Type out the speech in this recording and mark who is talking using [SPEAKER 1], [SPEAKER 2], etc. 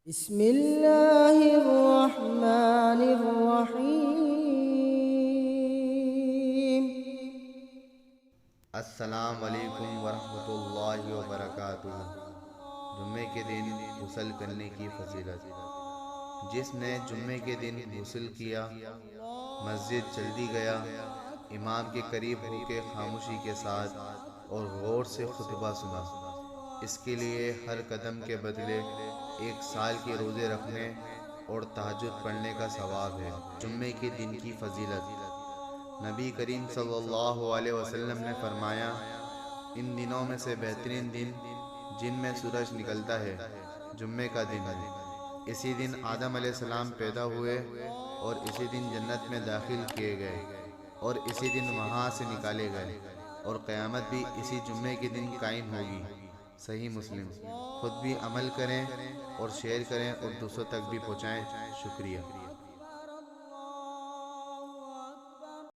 [SPEAKER 1] بسم اللہ الرحمن الرحیم۔
[SPEAKER 2] السلام علیکم ورحمۃ اللہ وبرکاتہ۔ جمعے کے دن غسل کرنے کی فضیلت۔ جس نے جمعے کے دن غسل کیا، مسجد جلدی گیا، امام کے قریب ہو کے خاموشی کے ساتھ اور غور سے خطبہ سنا، اس کے لیے ہر قدم کے بدلے 1 سال کے روزے رکھنے اور تہجد پڑھنے کا ثواب ہے۔ جمعے کے دن کی فضیلت۔ نبی کریم صلی اللہ علیہ وسلم نے فرمایا، ان دنوں میں سے بہترین دن جن میں سورج نکلتا ہے جمعے کا دن ہے۔ اسی دن آدم علیہ السلام پیدا ہوئے اور اسی دن جنت میں داخل کیے گئے اور اسی دن وہاں سے نکالے گئے، اور قیامت بھی اسی جمعے کے دن قائم ہوگی۔ صحیح مسلم۔ خود بھی عمل کریں اور شیئر کریں اور دوسروں تک بھی پہنچائیں۔ شکریہ۔